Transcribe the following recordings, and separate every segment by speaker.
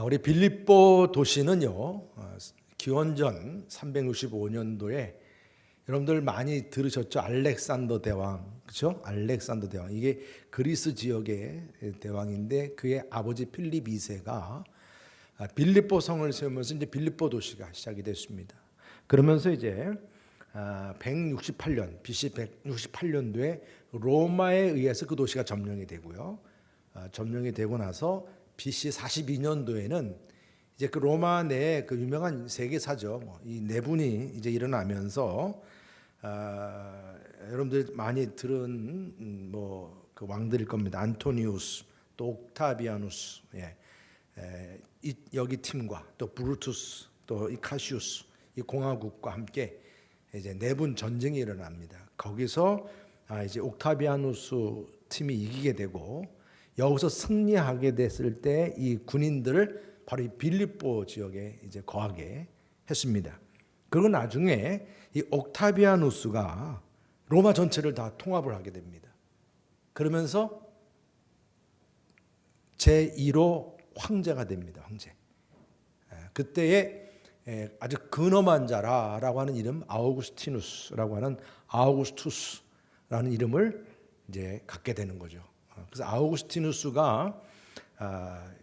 Speaker 1: 우리 빌립보 도시는요, 기원전 365년도에 여러분들 많이 들으셨죠? 알렉산더 대왕, 그렇죠? 알렉산더 대왕, 이게 그리스 지역의 대왕인데 그의 아버지 필립 2세가 빌립보 성을 세우면서 이제 빌립보 도시가 시작이 됐습니다. 그러면서 이제 168년 BC 168년도에 로마에 의해서 그 도시가 점령이 되고요. 점령이 되고 나서 BC 42년도에는 이제 그 로마 내에 그 유명한 세계사죠. 이 내분이 이제 일어나면서 여러분들 많이 들은 뭐 그 왕들일 겁니다. 안토니우스, 또 옥타비아누스, 여기 팀과 또 브루투스, 또 이 카시우스, 이 공화국과 함께 이제 내분 전쟁이 일어납니다. 거기서 이제 옥타비아누스 팀이 이기게 되고 여기서 승리하게 됐을 때 이 군인들을 바로 이 빌립보 지역에 이제 거하게 했습니다. 그리고 나중에 이 옥타비아누스가 로마 전체를 다 통합을 하게 됩니다. 그러면서 제1호 황제가 됩니다. 황제. 그때의 아주 근엄한 자라고 하는 이름 아우구스티누스라고 하는 아우구스투스라는 이름을 이제 갖게 되는 거죠. 그래서 아우구스티누스가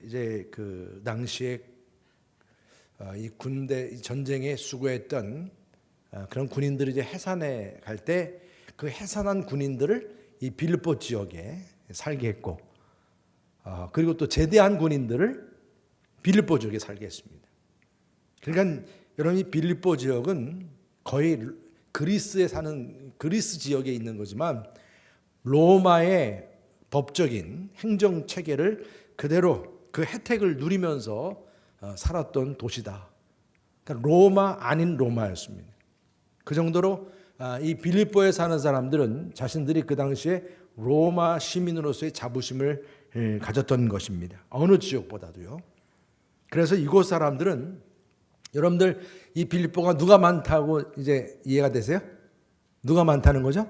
Speaker 1: 이제 그 당시에 이 군대 전쟁에 수고했던 그런 군인들이 이제 해산에 갈 때 그 해산한 군인들을 이 빌립보 지역에 살게 했고, 그리고 또 제대한 군인들을 빌립보 지역에 살게 했습니다. 그러니까 여러분 이 빌립보 지역은 거의 그리스에 사는 그리스 지역에 있는 거지만 로마의 법적인 행정 체계를 그대로 그 혜택을 누리면서 살았던 도시다. 그러니까 로마 아닌 로마였습니다. 그 정도로 이 빌립보에 사는 사람들은 자신들이 그 당시에 로마 시민으로서의 자부심을 가졌던 것입니다. 어느 지역보다도요. 그래서 이곳 사람들은 여러분들 이 빌립보가 누가 많다고 이제 이해가 되세요? 누가 많다는 거죠?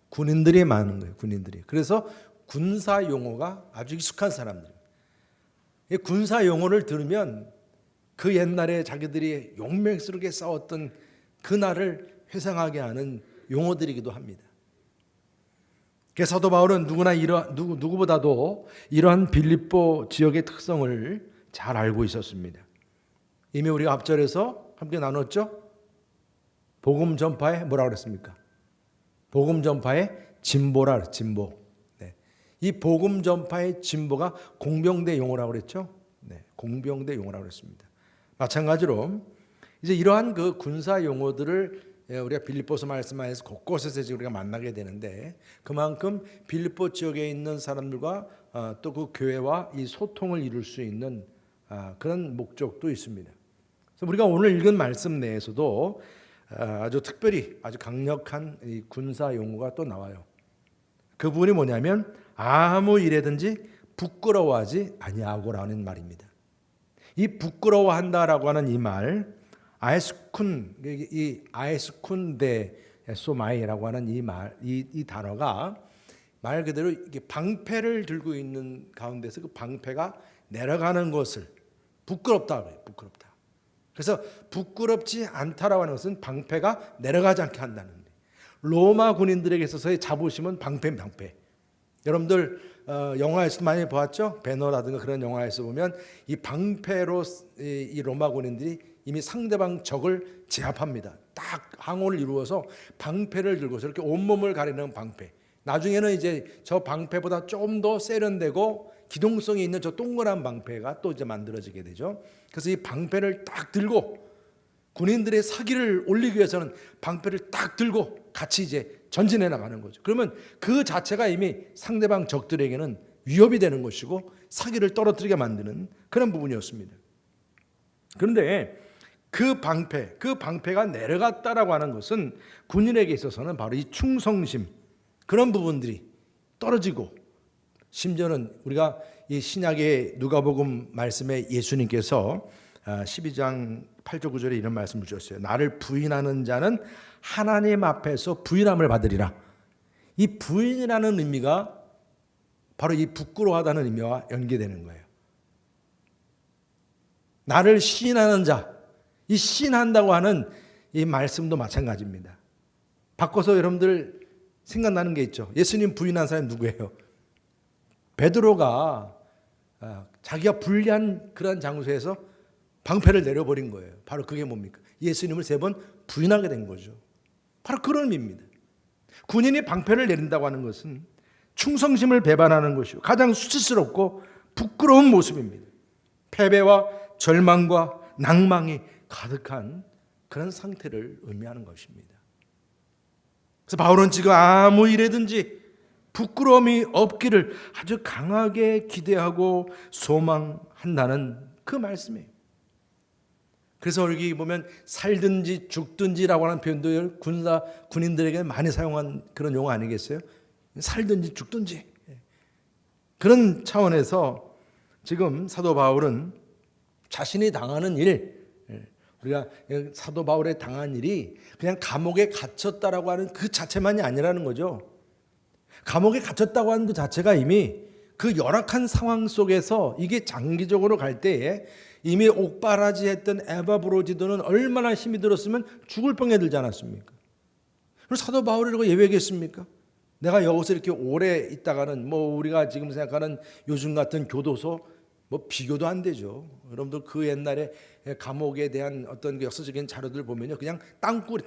Speaker 1: 군인들이 많은 거예요. 군인들이. 그래서 군사 용어가 아주 익숙한 사람들. 이 군사 용어를 들으면 그 옛날에 자기들이 용맹스럽게 싸웠던 그날을 회상하게 하는 용어들이기도 합니다. 그래서 사도 바울은 누구보다도 이러한 빌립보 지역의 특성을 잘 알고 있었습니다. 이미 우리가 앞절에서 함께 나눴죠? 복음 전파에 뭐라고 그랬습니까? 복음 전파의 진보라, 진보. 이 복음 전파의 진보가 공병대 용어라고 그랬죠? 공병대 용어라고 그랬습니다. 마찬가지로 이제 이러한 그 군사 용어들을 우리가 빌립보서 말씀하여서 곳곳에서 우리가 만나게 되는데 그만큼 빌립보 지역에 있는 사람들과 또 그 교회와 이 소통을 이룰 수 있는 그런 목적도 있습니다. 그래서 우리가 오늘 읽은 말씀 내에서도 아주 특별히 아주 강력한 이 군사 용어가 또 나와요. 그 부분이 뭐냐면 아무 일에든지 부끄러워하지 아니하고라는 말입니다. 이 부끄러워한다라고 하는 이 말, 이 아에스쿤데 소마이라고 하는 이 말, 이 단어가 말 그대로 이게 방패를 들고 있는 가운데서 그 방패가 내려가는 것을 부끄럽다 그래요. 부끄럽다. 그래서 부끄럽지 않다라고 하는 것은 방패가 내려가지 않게 한다는 거예요. 로마 군인들에게 있어서의 자부심은 방패. 여러분들 영화에서 많이 보았죠? 배너라든가 그런 영화에서 보면 이 방패로 이 로마 군인들이 이미 상대방 적을 제압합니다. 딱 항호를 이루어서 방패를 들고서 이렇게 온몸을 가리는 방패. 나중에는 이제 저 방패보다 좀 더 세련되고 기동성이 있는 저 동그란 방패가 또 이제 만들어지게 되죠. 그래서 이 방패를 딱 들고 군인들의 사기를 올리기 위해서는 방패를 딱 들고 같이 이제 전진해 나가는 거죠. 그러면 그 자체가 이미 상대방 적들에게는 위협이 되는 것이고 사기를 떨어뜨리게 만드는 그런 부분이었습니다. 그런데 그 방패가 내려갔다라고 하는 것은 군인에게 있어서는 바로 이 충성심, 그런 부분들이 떨어지고, 심지어는 우리가 이 신약의 누가복음 말씀에 예수님께서 12장 8절 9절에 이런 말씀을 주셨어요. 나를 부인하는 자는 하나님 앞에서 부인함을 받으리라. 이 부인이라는 의미가 바로 이 부끄러워하다는 의미와 연계되는 거예요. 나를 시인하는 자, 이 시인한다고 하는 이 말씀도 마찬가지입니다. 바꿔서 여러분들 생각나는 게 있죠. 예수님 부인한 사람이 누구예요? 베드로가 자기가 불리한 그런 장소에서 방패를 내려버린 거예요. 바로 그게 뭡니까? 예수님을 3번 부인하게 된 거죠. 바로 그런 의미입니다. 군인이 방패를 내린다고 하는 것은 충성심을 배반하는 것이고 가장 수치스럽고 부끄러운 모습입니다. 패배와 절망과 낭망이 가득한 그런 상태를 의미하는 것입니다. 그래서 바울은 지금 아무 일에든지 부끄러움이 없기를 아주 강하게 기대하고 소망한다는 그 말씀이에요. 그래서 여기 보면 살든지 죽든지라고 하는 표현도 군인들에게 많이 사용한 그런 용어 아니겠어요? 살든지 죽든지. 그런 차원에서 지금 사도 바울은 자신이 당하는 일, 우리가 사도 바울의 당한 일이 그냥 감옥에 갇혔다라고 하는 그 자체만이 아니라는 거죠. 감옥에 갇혔다고 하는 그 자체가 이미 그 열악한 상황 속에서 이게 장기적으로 갈 때에 이미 옥바라지했던 에바브로지도는 얼마나 힘이 들었으면 죽을 병에 들지 않았습니까? 그럼 사도 바울이라고 예외겠습니까? 내가 여기서 이렇게 오래 있다가는 우리가 지금 생각하는 요즘 같은 교도소 비교도 안 되죠. 여러분들 그 옛날에 감옥에 대한 어떤 역사적인 자료들 보면요, 그냥 땅굴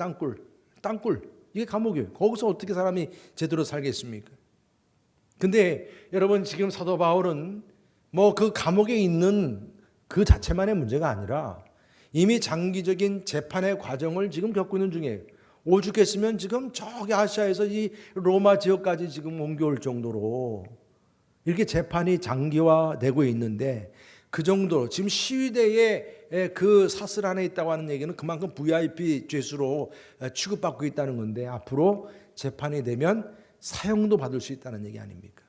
Speaker 1: 이게 감옥이에요. 거기서 어떻게 사람이 제대로 살겠습니까? 근데 여러분 지금 사도 바울은 그 감옥에 있는 그 자체만의 문제가 아니라 이미 장기적인 재판의 과정을 지금 겪고 있는 중이에요. 오죽했으면 지금 저기 아시아에서 이 로마 지역까지 지금 옮겨올 정도로 이렇게 재판이 장기화되고 있는데, 그 정도로 지금 시위대에 그 사슬 안에 있다고 하는 얘기는 그만큼 VIP 죄수로 취급받고 있다는 건데, 앞으로 재판이 되면 사형도 받을 수 있다는 얘기 아닙니까?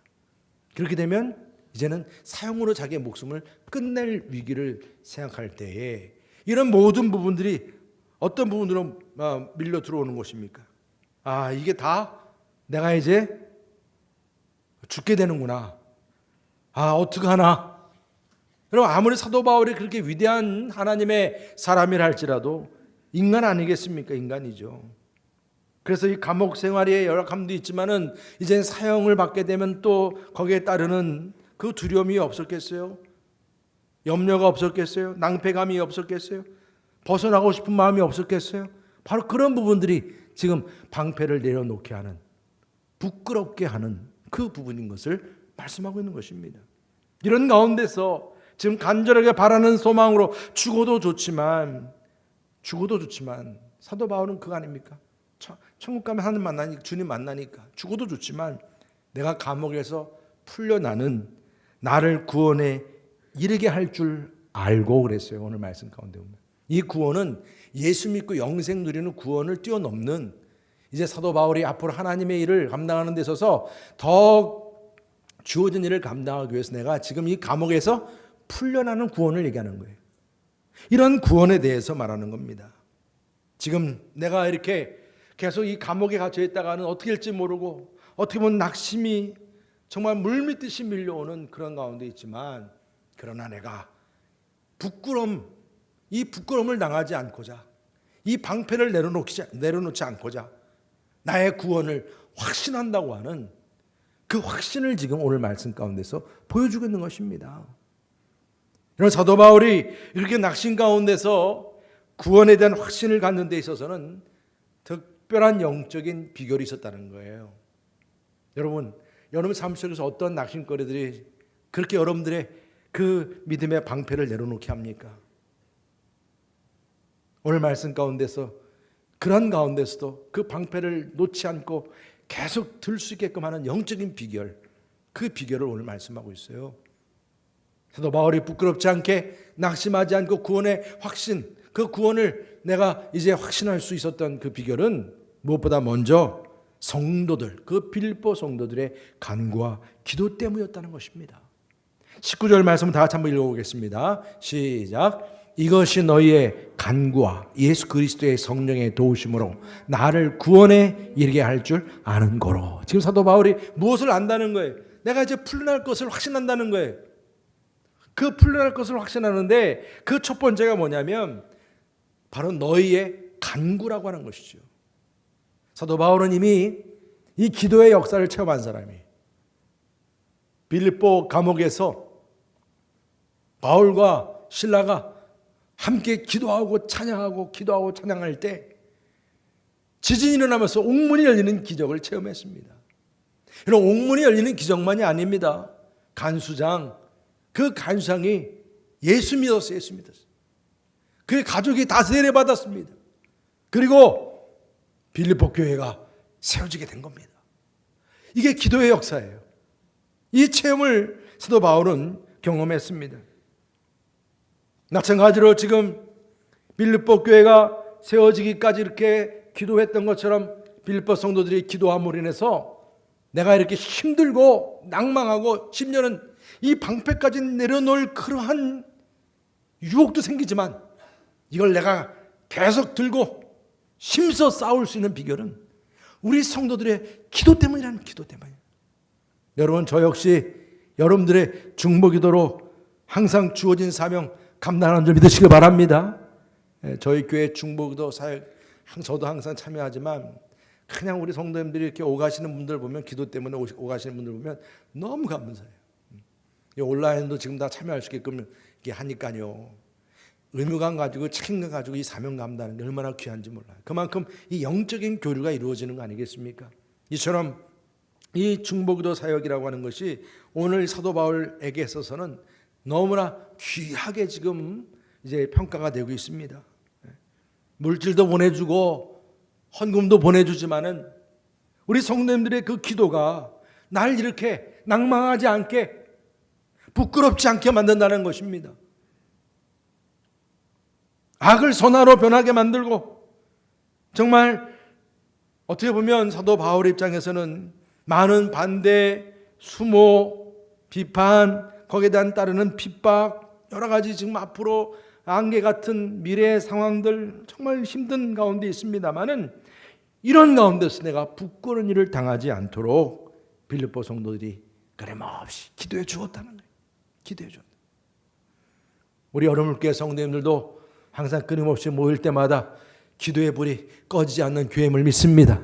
Speaker 1: 그렇게 되면 이제는 사형으로 자기의 목숨을 끝낼 위기를 생각할 때에 이런 모든 부분들이 어떤 부분으로 밀려 들어오는 것입니까? 이게 다 내가 이제 죽게 되는구나. 어떡하나. 여러분, 아무리 사도 바울이 그렇게 위대한 하나님의 사람이라 할지라도 인간 아니겠습니까? 인간이죠. 그래서 이 감옥 생활의 열악함도 있지만은 이제 사형을 받게 되면 또 거기에 따르는 그 두려움이 없었겠어요? 염려가 없었겠어요? 낭패감이 없었겠어요? 벗어나고 싶은 마음이 없었겠어요? 바로 그런 부분들이 지금 방패를 내려놓게 하는, 부끄럽게 하는 그 부분인 것을 말씀하고 있는 것입니다. 이런 가운데서 지금 간절하게 바라는 소망으로 죽어도 좋지만 사도 바울은 그거 아닙니까? 천국 가면 하나님 만나니까, 주님 만나니까 죽어도 좋지만 내가 감옥에서 풀려나는 나를 구원에 이르게 할 줄 알고 그랬어요. 오늘 말씀 가운데 보면 이 구원은 예수 믿고 영생 누리는 구원을 뛰어넘는, 이제 사도 바울이 앞으로 하나님의 일을 감당하는 데 있어서 더 주어진 일을 감당하기 위해서 내가 지금 이 감옥에서 풀려나는 구원을 얘기하는 거예요. 이런 구원에 대해서 말하는 겁니다. 지금 내가 이렇게 계속 이 감옥에 갇혀 있다가는 어떻게 될지 모르고 어떻게 보면 낙심이 정말 물밀듯이 밀려오는 그런 가운데 있지만, 그러나 내가 이 부끄러움을 당하지 않고자, 이 방패를 내려놓지 않고자 나의 구원을 확신한다고 하는 그 확신을 지금 오늘 말씀 가운데서 보여주고 있는 것입니다. 이런 사도 바울이 이렇게 낙심 가운데서 구원에 대한 확신을 갖는 데 있어서는 특별한 영적인 비결이 있었다는 거예요. 여러분 삶 속에서 어떤 낙심거리들이 그렇게 여러분들의 그 믿음의 방패를 내려놓게 합니까? 오늘 말씀 가운데서 그런 가운데서도 그 방패를 놓지 않고 계속 들 수 있게끔 하는 영적인 비결, 그 비결을 오늘 말씀하고 있어요. 사도 바울이 부끄럽지 않게 낙심하지 않고 구원의 확신, 그 구원을 내가 이제 확신할 수 있었던 그 비결은 무엇보다 먼저 성도들, 그 빌립보 성도들의 간구와 기도 때문이었다는 것입니다. 19절 말씀을 다 같이 한번 읽어보겠습니다. 시작. 이것이 너희의 간구와 예수 그리스도의 성령의 도우심으로 나를 구원에 이르게 할 줄 아는 거로. 지금 사도 바울이 무엇을 안다는 거예요? 내가 이제 풀려날 것을 확신한다는 거예요. 그 풀려날 것을 확신하는데 그 첫 번째가 뭐냐면 바로 너희의 간구라고 하는 것이죠. 사도 바울은 이미 이 기도의 역사를 체험한 사람이 빌립보 감옥에서 바울과 실라가 함께 기도하고 찬양하고 기도하고 찬양할 때 지진이 일어나면서 옥문이 열리는 기적을 체험했습니다. 이런 옥문이 열리는 기적만이 아닙니다. 간수장, 그 간수장이 예수 믿었어요. 예수 믿었어요. 그의 가족이 다 세례받았습니다. 그리고 빌립보 교회가 세워지게 된 겁니다. 이게 기도의 역사예요. 이 체험을 사도 바울은 경험했습니다. 마찬가지로 지금 빌립보 교회가 세워지기까지 이렇게 기도했던 것처럼 빌립보 성도들이 기도함으로 인해서 내가 이렇게 힘들고 낭망하고 심지어는 이 방패까지 내려놓을 그러한 유혹도 생기지만 이걸 내가 계속 들고 힘써 싸울 수 있는 비결은 우리 성도들의 기도 때문이라는 기도 때문이에요. 여러분, 저 역시 여러분들의 중보기도로 항상 주어진 사명 감당하는 줄 믿으시길 바랍니다. 저희 교회 중보기도 사역 저도 항상 참여하지만 그냥 우리 성도님들이 이렇게 오가시는 분들 보면 기도 때문에 오가시는 분들 보면 너무 감사해요. 온라인도 지금 다 참여할 수 있게끔 이게 하니까요. 의무감 가지고 책임감 가지고 이 사명 감당하는 게 얼마나 귀한지 몰라요. 그만큼 이 영적인 교류가 이루어지는 거 아니겠습니까? 이처럼 이 중보기도 사역이라고 하는 것이 오늘 사도 바울에게 있어서는 너무나 귀하게 지금 이제 평가가 되고 있습니다. 물질도 보내주고 헌금도 보내주지만은 우리 성도님들의 그 기도가 날 이렇게 낭망하지 않게 부끄럽지 않게 만든다는 것입니다. 악을 선화로 변하게 만들고 정말 어떻게 보면 사도 바울 입장에서는 많은 반대, 수모, 비판, 거기에 대한 따르는 핍박, 여러 가지 지금 앞으로 안개 같은 미래의 상황들 정말 힘든 가운데 있습니다만은 이런 가운데서 내가 부끄러운 일을 당하지 않도록 빌립보 성도들이 끊임없이 기도해 주었다는 거예요. 기도해 주었다. 우리 여러분께 성도님들도 항상 끊임없이 모일 때마다 기도의 불이 꺼지지 않는 교회임을 믿습니다.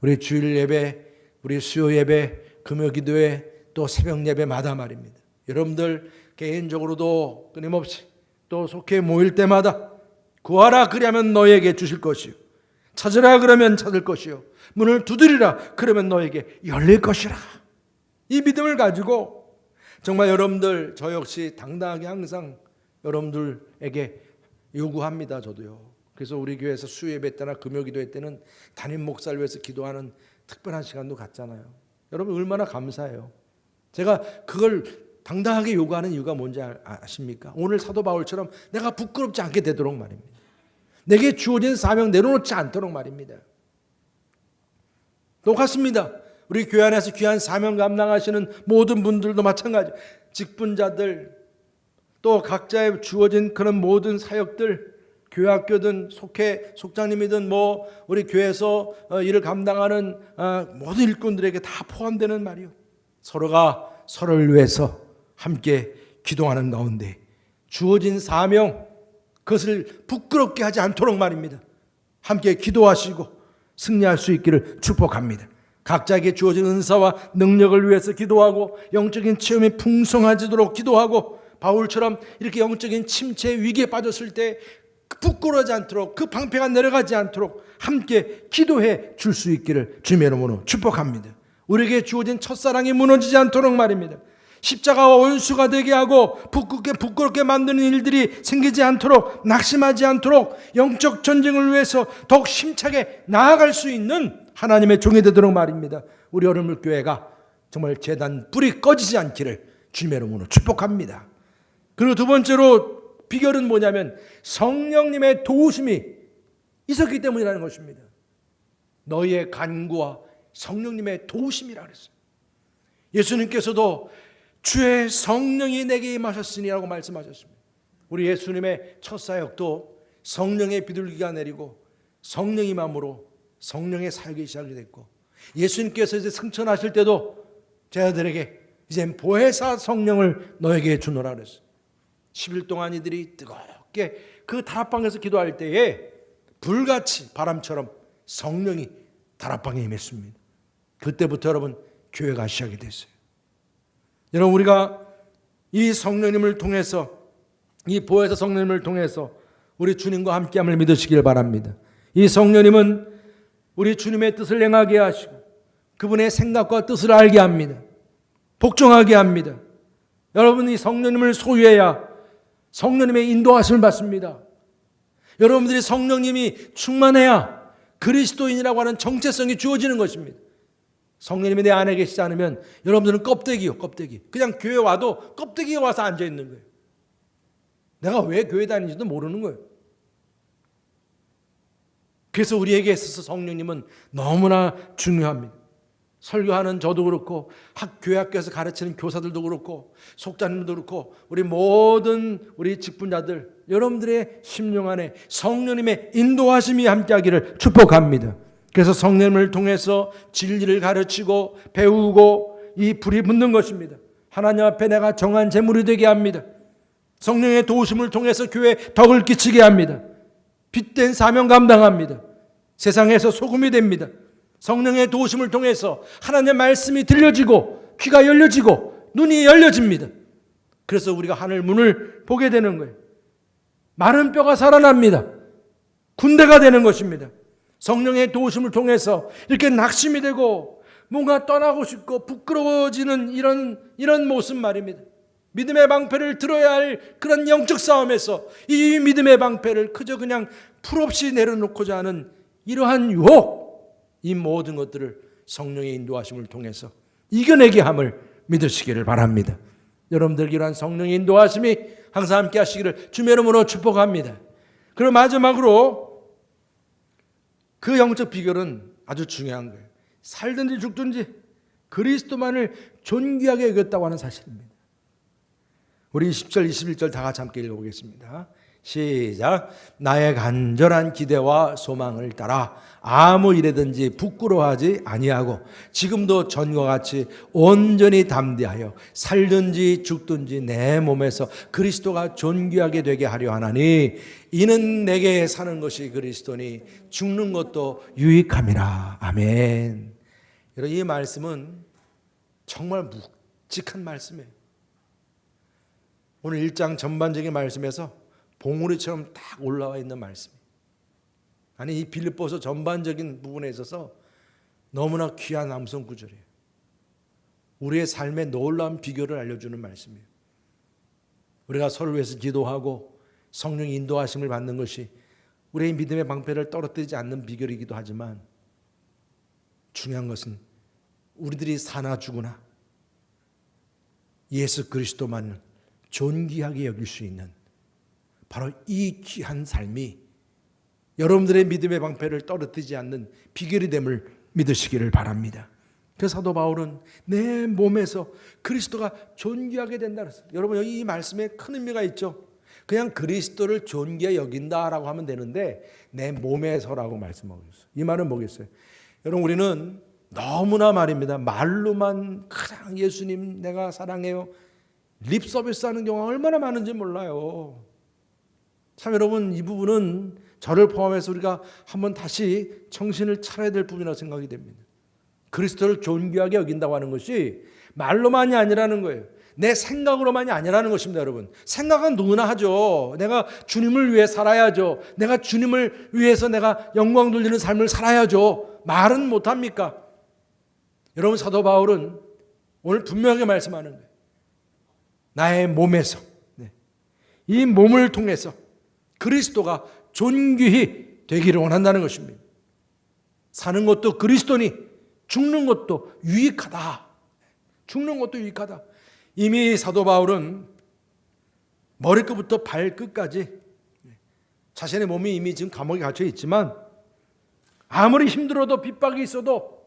Speaker 1: 우리 주일 예배, 우리 수요 예배, 금요 기도회, 또 새벽 예배마다 말입니다. 여러분들 개인적으로도 끊임없이 또 속해 모일 때마다 구하라 그리하면 너에게 주실 것이요 찾으라 그러면 찾을 것이요 문을 두드리라 그러면 너에게 열릴 것이라. 이 믿음을 가지고 정말 여러분들 저 역시 당당하게 항상 여러분들에게 요구합니다. 저도요. 그래서 우리 교회에서 수요예배 때나 금요기도회 때는 담임 목사를 위해서 기도하는 특별한 시간도 갖잖아요. 여러분 얼마나 감사해요. 제가 그걸 당당하게 요구하는 이유가 뭔지 아십니까? 오늘 사도 바울처럼 내가 부끄럽지 않게 되도록 말입니다. 내게 주어진 사명 내려놓지 않도록 말입니다. 똑같습니다. 우리 교회 안에서 귀한 사명 감당하시는 모든 분들도 마찬가지. 직분자들 또 각자의 주어진 그런 모든 사역들, 교회학교든 속장님이든 뭐 우리 교회에서 일을 감당하는 모든 일꾼들에게 다 포함되는 말이요. 서로가 서로를 위해서 함께 기도하는 가운데 주어진 사명 그것을 부끄럽게 하지 않도록 말입니다. 함께 기도하시고 승리할 수 있기를 축복합니다. 각자에게 주어진 은사와 능력을 위해서 기도하고 영적인 체험이 풍성해지도록 기도하고 바울처럼 이렇게 영적인 침체 위기에 빠졌을 때 부끄러워하지 않도록 그 방패가 내려가지 않도록 함께 기도해 줄 수 있기를 주님의 이름으로 축복합니다. 우리에게 주어진 첫사랑이 무너지지 않도록 말입니다. 십자가와 원수가 되게 하고 부끄럽게 만드는 일들이 생기지 않도록 낙심하지 않도록 영적 전쟁을 위해서 더욱 힘차게 나아갈 수 있는 하나님의 종이 되도록 말입니다. 우리 어른물교회가 정말 재단 불이 꺼지지 않기를 주님의 이름으로 축복합니다. 그리고 두 번째로 비결은 뭐냐면 성령님의 도우심이 있었기 때문이라는 것입니다. 너희의 간구와 성령님의 도우심이라 그랬어요. 예수님께서도 주의 성령이 내게 임하셨으니라고 말씀하셨습니다. 우리 예수님의 첫 사역도 성령의 비둘기가 내리고 성령이 임함으로 성령의 사역이 시작이 됐고 예수님께서 이제 승천하실 때도 제자들에게 이제 보혜사 성령을 너에게 주노라 그랬어요. 10일 동안 이들이 뜨겁게 그 다락방에서 기도할 때에 불같이 바람처럼 성령이 다락방에 임했습니다. 그때부터 여러분 교회가 시작이 됐어요. 여러분 우리가 이 성령님을 통해서, 이 보혜사 성령님을 통해서 우리 주님과 함께함을 믿으시길 바랍니다. 이 성령님은 우리 주님의 뜻을 행하게 하시고 그분의 생각과 뜻을 알게 합니다. 복종하게 합니다. 여러분이 성령님을 소유해야 성령님의 인도하심을 받습니다. 여러분들이 성령님이 충만해야 그리스도인이라고 하는 정체성이 주어지는 것입니다. 성령님이 내 안에 계시지 않으면 여러분들은 껍데기요, 껍데기. 그냥 교회 와도 껍데기가 와서 앉아있는 거예요. 내가 왜 교회 다니는지도 모르는 거예요. 그래서 우리에게 있어서 성령님은 너무나 중요합니다. 설교하는 저도 그렇고 교회 학교에서 가르치는 교사들도 그렇고 속자님도 그렇고 우리 모든 우리 직분자들 여러분들의 심령 안에 성령님의 인도하심이 함께하기를 축복합니다. 그래서 성령님을 통해서 진리를 가르치고 배우고 이 불이 붙는 것입니다. 하나님 앞에 내가 정한 제물이 되게 합니다. 성령의 도우심을 통해서 교회에 덕을 끼치게 합니다. 빛된 사명 감당합니다. 세상에서 소금이 됩니다. 성령의 도우심을 통해서 하나님의 말씀이 들려지고 귀가 열려지고 눈이 열려집니다. 그래서 우리가 하늘 문을 보게 되는 거예요. 마른 뼈가 살아납니다. 군대가 되는 것입니다. 성령의 도우심을 통해서 이렇게 낙심이 되고 뭔가 떠나고 싶고 부끄러워지는 이런 모습 말입니다. 믿음의 방패를 들어야 할 그런 영적 싸움에서 이 믿음의 방패를 그저 그냥 풀없이 내려놓고자 하는 이러한 유혹, 이 모든 것들을 성령의 인도하심을 통해서 이겨내게 함을 믿으시기를 바랍니다. 여러분들 이러한 성령의 인도하심이 항상 함께 하시기를 주의 이름으로 축복합니다. 그리고 마지막으로 그 영적 비결은 아주 중요한 거예요. 살든지 죽든지 그리스도만을 존귀하게 여겼다고 하는 사실입니다. 우리 20절 21절 다 같이 함께 읽어보겠습니다. 시작. 나의 간절한 기대와 소망을 따라 아무 일에든지 부끄러워하지 아니하고 지금도 전과 같이 온전히 담대하여 살든지 죽든지 내 몸에서 그리스도가 존귀하게 되게 하려 하나니 이는 내게 사는 것이 그리스도니 죽는 것도 유익함이라. 아멘. 여러분 이 말씀은 정말 묵직한 말씀이에요. 오늘 1장 전반적인 말씀에서 봉우리처럼 딱 올라와 있는 말씀이에요. 아니 이 빌립보서 전반적인 부분에 있어서 너무나 귀한 암송 구절이에요. 우리의 삶의 놀라운 비결을 알려주는 말씀이에요. 우리가 서로를 위해서 기도하고 성령의 인도하심을 받는 것이 우리의 믿음의 방패를 떨어뜨리지 않는 비결이기도 하지만 중요한 것은 우리들이 사나 죽으나 예수 그리스도만을 존귀하게 여길 수 있는 바로 이 귀한 삶이 여러분들의 믿음의 방패를 떨어뜨리지 않는 비결이 됨을 믿으시기를 바랍니다. 그래서 사도 바울은 내 몸에서 그리스도가 존귀하게 된다 그랬어요. 여러분 여기 이 말씀에 큰 의미가 있죠. 그냥 그리스도를 존귀하게 여긴다라고 하면 되는데 내 몸에서라고 말씀하고 있어요. 이 말은 뭐겠어요? 여러분 우리는 너무나 말입니다. 말로만 그냥 예수님 내가 사랑해요. 립 서비스 하는 경우가 얼마나 많은지 몰라요. 참 여러분 이 부분은 저를 포함해서 우리가 한번 다시 정신을 차려야 될 부분이라고 생각이 됩니다. 그리스도를 존귀하게 여긴다고 하는 것이 말로만이 아니라는 거예요. 내 생각으로만이 아니라는 것입니다. 여러분 생각은 누구나 하죠. 내가 주님을 위해 살아야죠. 내가 주님을 위해서 내가 영광 돌리는 삶을 살아야죠. 말은 못합니까? 여러분 사도 바울은 오늘 분명하게 말씀하는 거예요. 나의 몸에서 이 몸을 통해서 그리스도가 존귀히 되기를 원한다는 것입니다. 사는 것도 그리스도니 죽는 것도 유익하다. 죽는 것도 유익하다. 이미 사도 바울은 머리끝부터 발끝까지 자신의 몸이 이미 지금 감옥에 갇혀 있지만 아무리 힘들어도 핍박이 있어도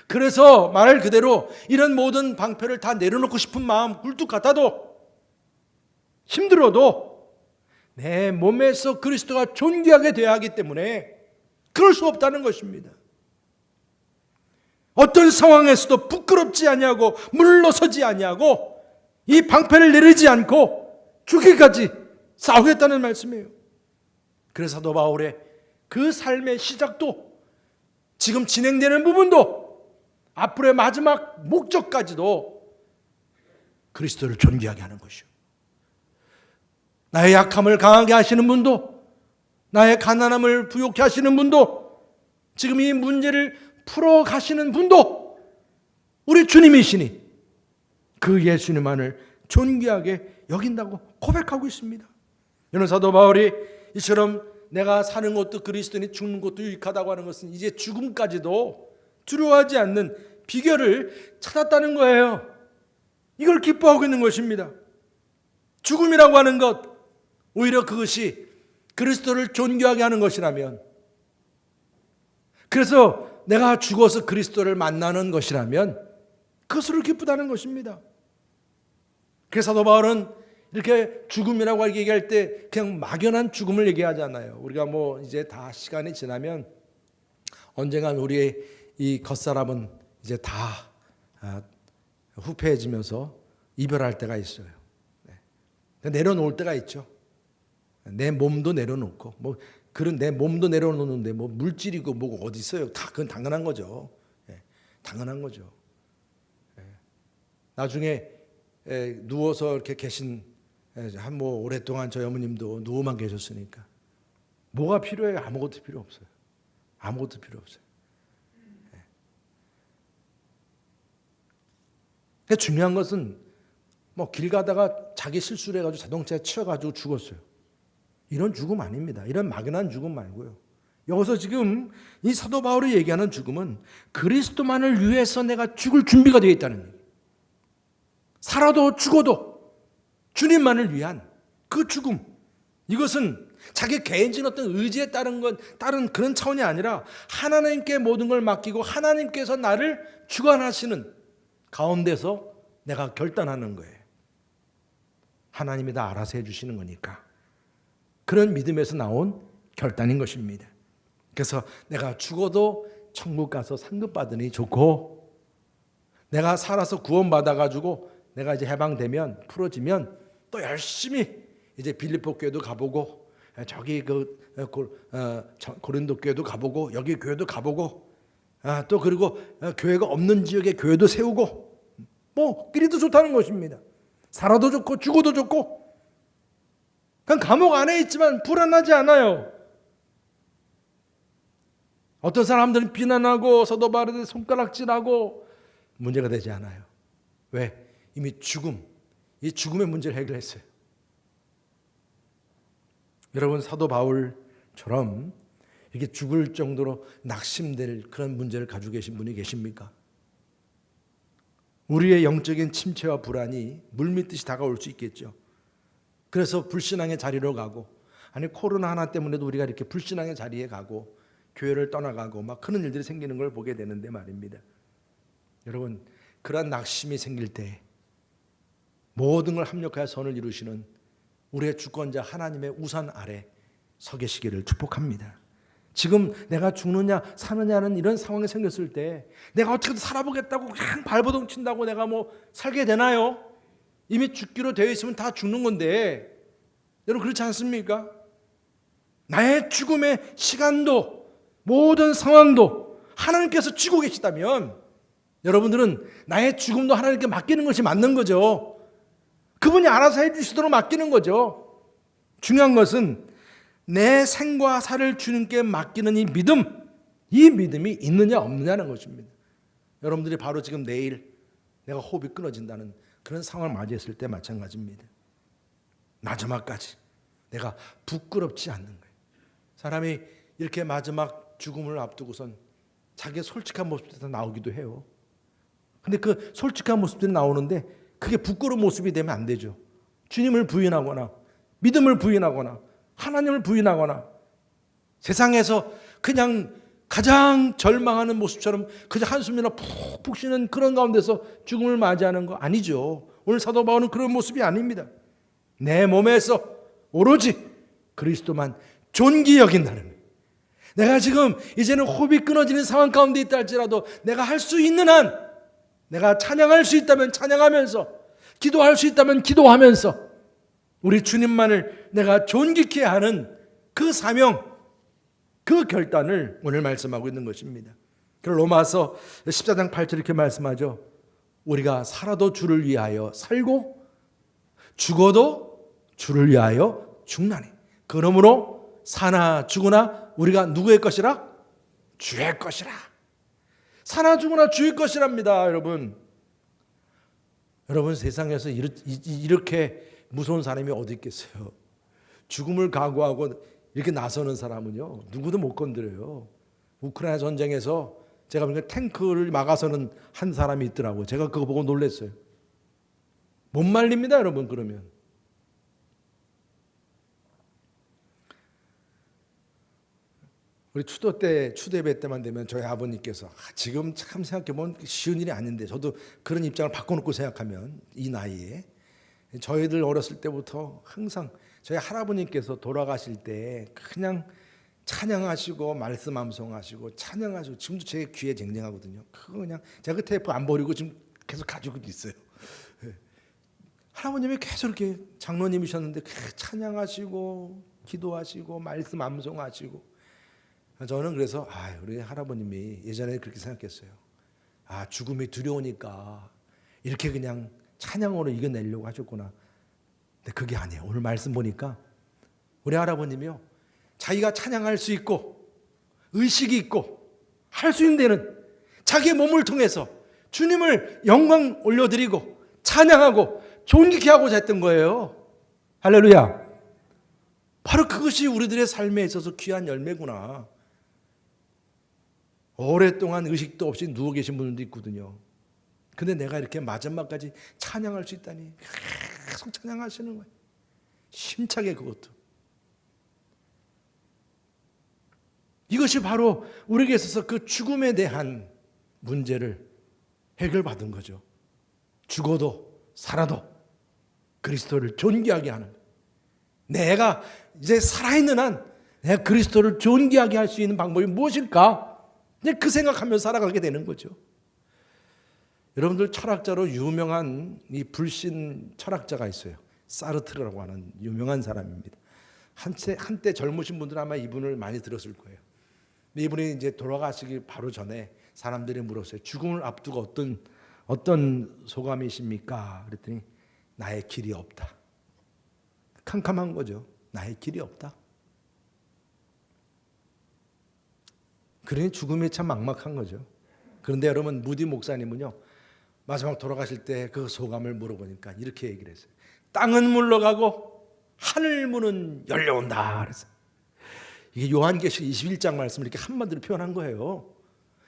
Speaker 1: 그래서 말 그대로 이런 모든 방패를 다 내려놓고 싶은 마음 굴뚝 같아도 힘들어도 내 몸에서 그리스도가 존귀하게 되어야 하기 때문에 그럴 수 없다는 것입니다. 어떤 상황에서도 부끄럽지 아니하고 물러서지 아니하고 이 방패를 내리지 않고 죽기까지 싸우겠다는 말씀이에요. 그래서 사도 바울의 그 삶의 시작도 지금 진행되는 부분도 앞으로의 마지막 목적까지도 그리스도를 존귀하게 하는 것이요. 나의 약함을 강하게 하시는 분도, 나의 가난함을 부욕케 하시는 분도, 지금 이 문제를 풀어 가시는 분도 우리 주님이시니 그 예수님만을 존귀하게 여긴다고 고백하고 있습니다. 이는 사도 바울이 이처럼 내가 사는 것도 그리스도니 죽는 것도 유익하다고 하는 것은 이제 죽음까지도 두려워하지 않는 비결을 찾았다는 거예요. 이걸 기뻐하고 있는 것입니다. 죽음이라고 하는 것, 오히려 그것이 그리스도를 존귀하게 하는 것이라면, 그래서 내가 죽어서 그리스도를 만나는 것이라면 그것으로 기쁘다는 것입니다. 그래서 사도 바울은 이렇게 죽음이라고 얘기할 때 그냥 막연한 죽음을 얘기하지 않아요. 우리가 뭐 이제 다 시간이 지나면 언젠간 우리의 이 겉사람은 이제 다 후패해지면서 이별할 때가 있어요. 내려놓을 때가 있죠. 내 몸도 내려놓고, 뭐 그런 내 몸도 내려놓는데 뭐 물질이고 뭐고 어디 있어요? 다 그건 당연한 거죠. 당연한 거죠. 나중에 누워서 이렇게 계신 한 뭐 오랫동안 저희 어머님도 누워만 계셨으니까 뭐가 필요해요? 아무것도 필요 없어요. 아무것도 필요 없어요. 그러니까 중요한 것은 뭐 길 가다가 자기 실수를 해가지고 자동차에 치여가지고 죽었어요. 이런 죽음 아닙니다. 이런 막연한 죽음 말고요. 여기서 지금 이 사도 바울이 얘기하는 죽음은 그리스도만을 위해서 내가 죽을 준비가 되어 있다는 얘기예요. 살아도 죽어도 주님만을 위한 그 죽음, 이것은 자기 개인적인 어떤 의지에 따른 그런 차원이 아니라 하나님께 모든 걸 맡기고 하나님께서 나를 주관하시는 가운데서 내가 결단하는 거예요. 하나님이 다 알아서 해주시는 거니까. 그런 믿음에서 나온 결단인 것입니다. 그래서 내가 죽어도 천국 가서 상급 받으니 좋고, 내가 살아서 구원받아가지고 내가 이제 해방되면, 풀어지면 또 열심히 이제 빌립보 교회도 가보고, 저기 고린도 교회도 가보고, 여기 교회도 가보고, 또 그리고 교회가 없는 지역에 교회도 세우고, 뭐 끼리도 좋다는 것입니다. 살아도 좋고 죽어도 좋고, 그냥 감옥 안에 있지만 불안하지 않아요. 어떤 사람들은 비난하고 사도 바울에 손가락질하고 문제가 되지 않아요. 왜? 이미 이 죽음의 문제를 해결했어요. 여러분, 사도 바울처럼 이렇게 죽을 정도로 낙심될 그런 문제를 가지고 계신 분이 계십니까? 우리의 영적인 침체와 불안이 물밀듯이 다가올 수 있겠죠. 그래서 불신앙의 자리로 가고, 아니 코로나 하나 때문에도 우리가 이렇게 불신앙의 자리에 가고 교회를 떠나가고 막 그런 일들이 생기는 걸 보게 되는데 말입니다. 여러분, 그러한 낙심이 생길 때 모든 걸 합력하여 선을 이루시는 우리의 주권자 하나님의 우산 아래 서 계시기를 축복합니다. 지금 내가 죽느냐 사느냐는 이런 상황이 생겼을 때 내가 어떻게든 살아보겠다고 그냥 발버둥 친다고 내가 뭐 살게 되나요? 이미 죽기로 되어 있으면 다 죽는 건데, 여러분 그렇지 않습니까? 나의 죽음의 시간도 모든 상황도 하나님께서 쥐고 계시다면 여러분들은 나의 죽음도 하나님께 맡기는 것이 맞는 거죠. 그분이 알아서 해주시도록 맡기는 거죠. 중요한 것은 내 생과 살을 주님께 맡기는 이 믿음이 있느냐 없느냐는 것입니다. 여러분들이 바로 지금 내일 내가 호흡이 끊어진다는 그런 상황을 맞이했을 때 마찬가지입니다. 마지막까지 내가 부끄럽지 않는 거예요. 사람이 이렇게 마지막 죽음을 앞두고선 자기의 솔직한 모습이 나오기도 해요. 근데 그 솔직한 모습들이 나오는데 그게 부끄러운 모습이 되면 안 되죠. 주님을 부인하거나 믿음을 부인하거나 하나님을 부인하거나 세상에서 그냥 가장 절망하는 모습처럼 그저 한숨이나 푹푹 쉬는 그런 가운데서 죽음을 맞이하는 거 아니죠. 오늘 사도 바울은 그런 모습이 아닙니다. 내 몸에서 오로지 그리스도만 존귀 여긴다는 거예요. 내가 지금 이제는 호흡이 끊어지는 상황 가운데 있다 할지라도 내가 할 수 있는 한, 내가 찬양할 수 있다면 찬양하면서, 기도할 수 있다면 기도하면서, 우리 주님만을 내가 존귀케 하는 그 사명, 그 결단을 오늘 말씀하고 있는 것입니다. 로마서 14장 8절 이렇게 말씀하죠. 우리가 살아도 주를 위하여 살고 죽어도 주를 위하여 죽나니 그러므로 사나 죽으나 우리가 누구의 것이라? 주의 것이라. 사나 죽으나 주의 것이랍니다. 여러분 세상에서 이렇게 무서운 사람이 어디 있겠어요? 죽음을 각오하고 이렇게 나서는 사람은요 누구도 못 건드려요. 우크라이나 전쟁에서 제가 보니까 탱크를 막아서는 한 사람이 있더라고요. 제가 그거 보고 놀랐어요. 못 말립니다 여러분. 그러면 우리 추대배 때만 되면 저희 아버님께서 지금 참 생각해보면 쉬운 일이 아닌데 저도 그런 입장을 바꿔놓고 생각하면 이 나이에 저희들 어렸을 때부터 항상 저희 할아버님께서 돌아가실 때 그냥 찬양하시고 말씀 암송하시고 찬양하시고 지금도 제 귀에 쟁쟁하거든요. 그거 그냥 제가 그 테이프 안 버리고 지금 계속 가지고 있어요. 할아버님이 계속 이렇게 장로님이셨는데 찬양하시고 기도하시고 말씀 암송하시고 저는 그래서 우리 할아버님이 예전에 그렇게 생각했어요. 죽음이 두려우니까 이렇게 그냥 찬양으로 이겨내려고 하셨구나. 근데 그게 아니에요. 오늘 말씀 보니까 우리 할아버님이요 자기가 찬양할 수 있고 의식이 있고 할 수 있는 데는 자기의 몸을 통해서 주님을 영광 올려드리고 찬양하고 존귀케 하고자 했던 거예요. 할렐루야. 바로 그것이 우리들의 삶에 있어서 귀한 열매구나. 오랫동안 의식도 없이 누워 계신 분들도 있거든요. 근데 내가 이렇게 마지막까지 찬양할 수 있다니 계속 찬양하시는 거예요. 힘차게 그것도. 이것이 바로 우리에게 있어서 그 죽음에 대한 문제를 해결받은 거죠. 죽어도 살아도 그리스도를 존귀하게 하는, 내가 이제 살아있는 한 내가 그리스도를 존귀하게 할 수 있는 방법이 무엇일까? 그 생각하면서 살아가게 되는 거죠. 여러분들 철학자로 유명한 이 불신 철학자가 있어요. 사르트르라고 하는 유명한 사람입니다. 한때 젊으신 분들은 아마 이분을 많이 들었을 거예요. 이분이 이제 돌아가시기 바로 전에 사람들이 물었어요. 죽음을 앞두고 어떤 소감이십니까? 그랬더니 나의 길이 없다. 캄캄한 거죠. 나의 길이 없다. 그러니 죽음이 참 막막한 거죠. 그런데 여러분 무디 목사님은요 마지막 돌아가실 때 그 소감을 물어보니까 이렇게 얘기를 했어요. 땅은 물러가고 하늘 문은 열려온다. 그래서 이게 요한계시록 21장 말씀을 이렇게 한마디로 표현한 거예요.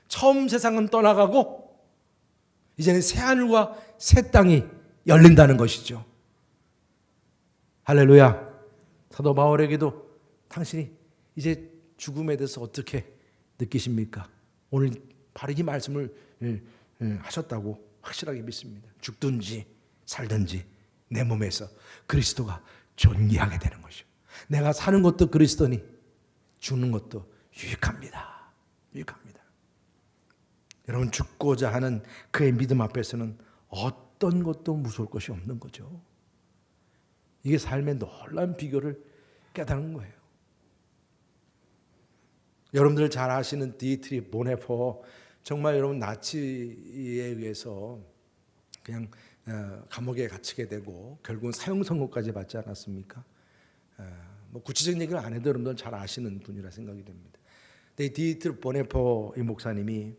Speaker 1: 처음 세상은 떠나가고 이제는 새 하늘과 새 땅이 열린다는 것이죠. 할렐루야. 사도 바울에게도 당신이 이제 죽음에 대해서 어떻게 느끼십니까? 오늘 바로 이 말씀을 하셨다고 확실하게 믿습니다. 죽든지 살든지 내 몸에서 그리스도가 존귀하게 되는 것이요. 내가 사는 것도 그리스도니 죽는 것도 유익합니다. 유익합니다. 여러분 죽고자 하는 그의 믿음 앞에서는 어떤 것도 무서울 것이 없는 거죠. 이게 삶의 놀라운 비결을 깨닫는 거예요. 여러분들 잘 아시는 디트리 보네포, 정말 여러분 나치에 의해서 그냥 감옥에 갇히게 되고 결국은 사형 선고까지 받지 않았습니까? 뭐 구체적인 얘기를 안 해도 여러분들 잘 아시는 분이라 생각이 됩니다. 근데 디트리 보네포 이 목사님이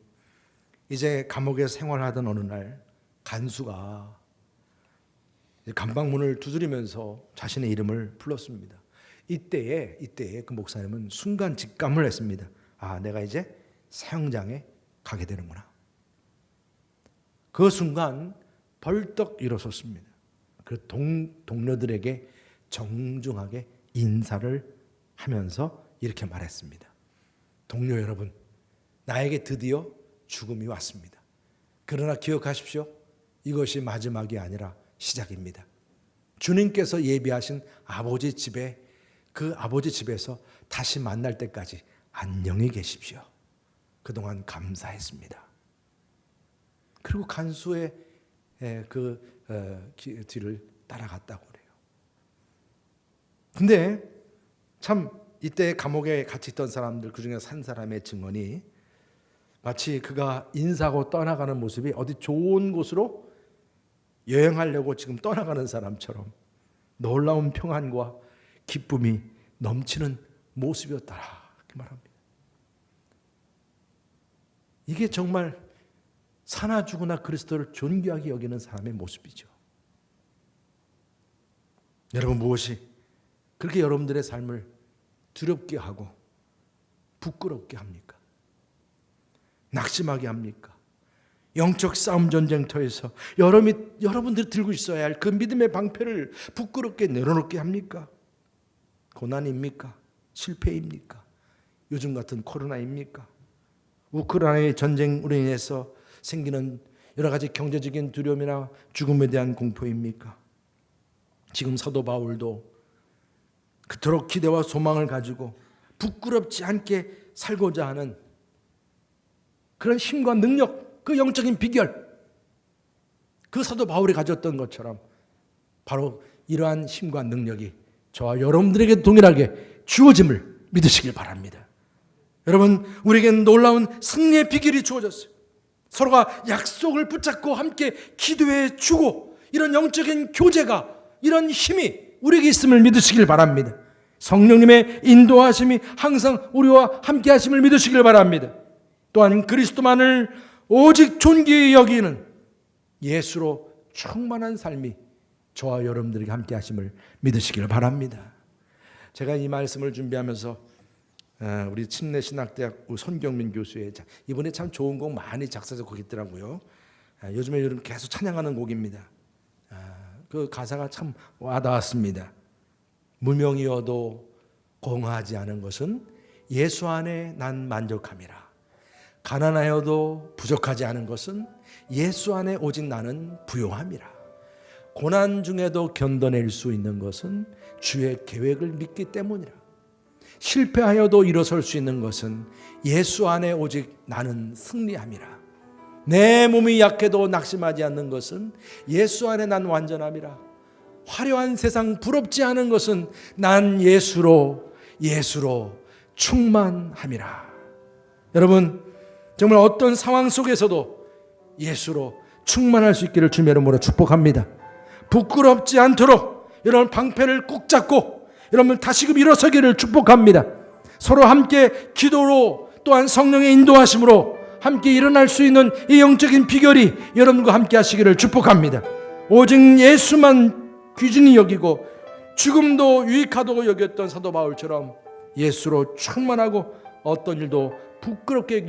Speaker 1: 이제 감옥에서 생활하던 어느 날 간수가 감방문을 두드리면서 자신의 이름을 불렀습니다. 이때에 그 목사님은 순간 직감을 했습니다. 내가 이제 사형장에 가게 되는구나. 그 순간 벌떡 일어섰습니다. 그 동료들에게 정중하게 인사를 하면서 이렇게 말했습니다. 동료 여러분, 나에게 드디어 죽음이 왔습니다. 그러나 기억하십시오. 이것이 마지막이 아니라 시작입니다. 주님께서 예비하신 아버지 집에, 그 아버지 집에서 다시 만날 때까지 안녕히 계십시오. 그동안 감사했습니다. 그리고 간수의 그 뒤를 따라갔다고 그래요. 근데 참 이때 감옥에 같이 있던 사람들, 그중에 산 사람의 증언이 마치 그가 인사하고 떠나가는 모습이 어디 좋은 곳으로 여행하려고 지금 떠나가는 사람처럼 놀라운 평안과 기쁨이 넘치는 모습이었더라, 그 말합니다. 이게 정말 사나 죽으나 그리스도를 존귀하게 여기는 사람의 모습이죠. 여러분, 무엇이 그렇게 여러분들의 삶을 두렵게 하고 부끄럽게 합니까? 낙심하게 합니까? 영적 싸움 전쟁터에서 여러분들이 들고 있어야 할 그 믿음의 방패를 부끄럽게 내려놓게 합니까? 고난입니까? 실패입니까? 요즘 같은 코로나입니까? 우크라이나의 전쟁으로 인해서 생기는 여러 가지 경제적인 두려움이나 죽음에 대한 공포입니까? 지금 사도 바울도 그토록 기대와 소망을 가지고 부끄럽지 않게 살고자 하는 그런 힘과 능력, 그 영적인 비결, 그 사도 바울이 가졌던 것처럼 바로 이러한 힘과 능력이 저와 여러분들에게 동일하게 주어짐을 믿으시길 바랍니다. 여러분, 우리에겐 놀라운 승리의 비결이 주어졌어요. 서로가 약속을 붙잡고 함께 기도해 주고, 이런 영적인 교제가, 이런 힘이 우리에게 있음을 믿으시길 바랍니다. 성령님의 인도하심이 항상 우리와 함께 하심을 믿으시길 바랍니다. 또한 그리스도만을 오직 존귀히 여기는 예수로 충만한 삶이 저와 여러분들에게 함께 하심을 믿으시길 바랍니다. 제가 이 말씀을 준비하면서 우리 침례신학대학 손경민 교수의, 이번에 참 좋은 곡 많이 작사 작곡했더라고요. 요즘에 계속 찬양하는 곡입니다. 그 가사가 참 와닿았습니다. 무명이어도 공허하지 않은 것은 예수 안에 난 만족함이라. 가난하여도 부족하지 않은 것은 예수 안에 오직 나는 부요함이라. 고난 중에도 견뎌낼 수 있는 것은 주의 계획을 믿기 때문이라. 실패하여도 일어설 수 있는 것은 예수 안에 오직 나는 승리함이라. 내 몸이 약해도 낙심하지 않는 것은 예수 안에 난 완전함이라. 화려한 세상 부럽지 않은 것은 난 예수로 충만함이라. 여러분, 정말 어떤 상황 속에서도 예수로 충만할 수 있기를 주님의 이름으로 축복합니다. 부끄럽지 않도록 여러분 방패를 꼭 잡고 여러분 다시금 일어서기를 축복합니다. 서로 함께 기도로, 또한 성령의 인도하심으로 함께 일어날 수 있는 이 영적인 비결이 여러분과 함께 하시기를 축복합니다. 오직 예수만 귀중히 여기고 죽음도 유익하다고 여겼던 사도 바울처럼 예수로 충만하고 어떤 일도 부끄럽게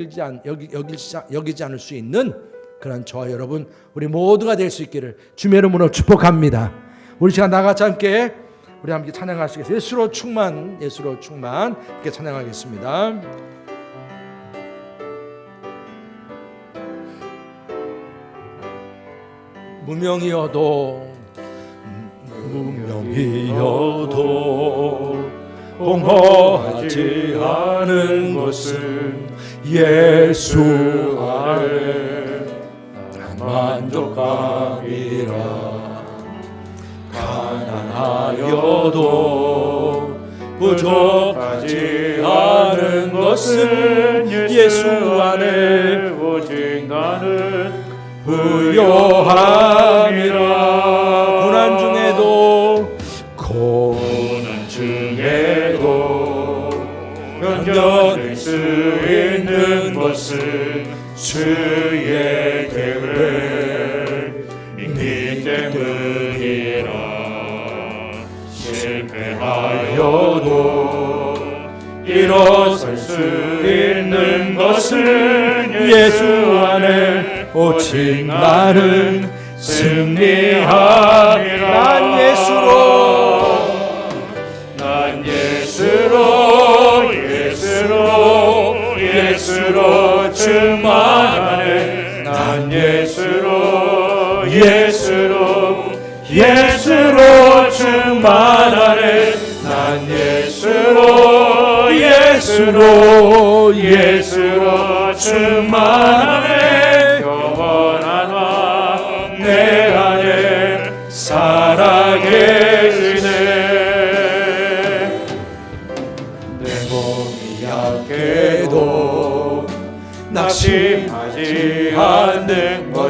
Speaker 1: 여기지 않을 수 있는 그런 저와 여러분, 우리 모두가 될 수 있기를 주님의 이름으로 축복합니다. 우리 시간 나같이 함께 우리 함께 찬양하시겠습니다. 예수로 충만, 예수로 충만, 이렇게 찬양하겠습니다. 무명이어도 공허하지 않은 것은 예수 안에 만족함이라. 가난하여도 부족하지 않은 것은 예수 안에 오직 나는 부요함이라. 고난 중에도 견뎌낼 수 있는 것은 주의 계획 믿기 때문이라. 실패하여도 일어설 수 있는 것은 예수 안에 오직 나는 승리함이라. 난 예수로 충만하네. 난 예수로 충만하네. 난 예수로 충만하네. 영원한 왕 내 안에 살아계시네.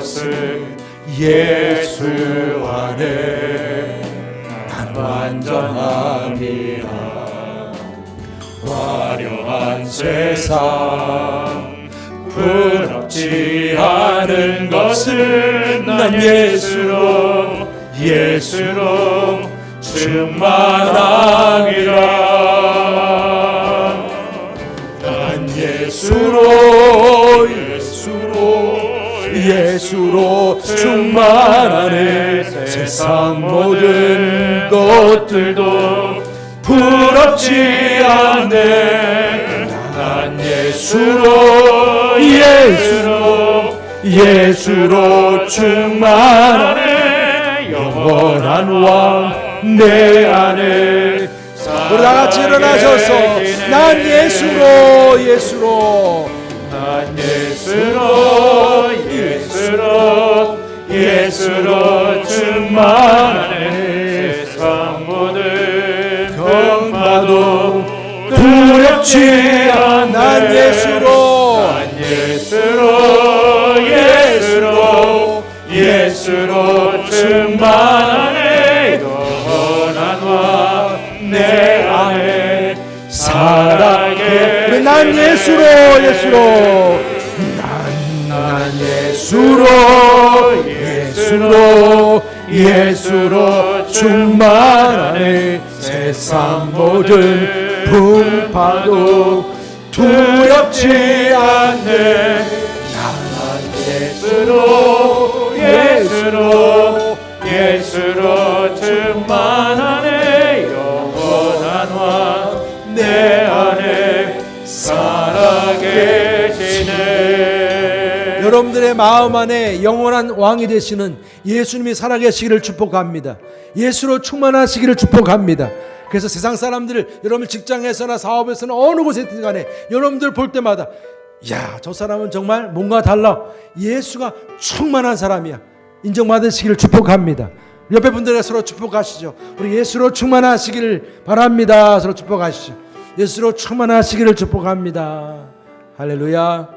Speaker 2: 것은 예수 안에 난 완전함이라. 화려한 세상 부럽지 않은 것은 난 예수로 충만함이라. 난 예수로 충만하네. 세상 모든 것들도 부럽지 않네. 난 예수로 충만하네. 영원한 왕 내 안에.
Speaker 1: 우리 다 같이 일어나셔서 난 예수로
Speaker 2: 난 예수로 충만하네. 세상 모든 병마도 두렵지 않네.
Speaker 1: 난
Speaker 2: 예수로 충만하네. 영원한 왕 내 안에 살아게.
Speaker 1: 우리 난 예수로 충만하네. 세상 모든 풍파도 두렵지 않네.
Speaker 2: 예수로 충만하네. 영원한 왕 내 안에 살아계시네.
Speaker 1: 여러분들의 마음 안에 영원한 왕이 되시는 예수님이 살아계시기를 축복합니다. 예수로 충만하시기를 축복합니다. 그래서 세상 사람들, 여러분 직장에서나 사업에서나 어느 곳에든 간에 여러분들 볼 때마다 야, 저 사람은 정말 뭔가 달라. 예수가 충만한 사람이야. 인정받으시기를 축복합니다. 옆에 분들에 서로 축복하시죠. 우리 예수로 충만하시기를 바랍니다. 서로 축복하시죠. 예수로 충만하시기를 축복합니다. 할렐루야.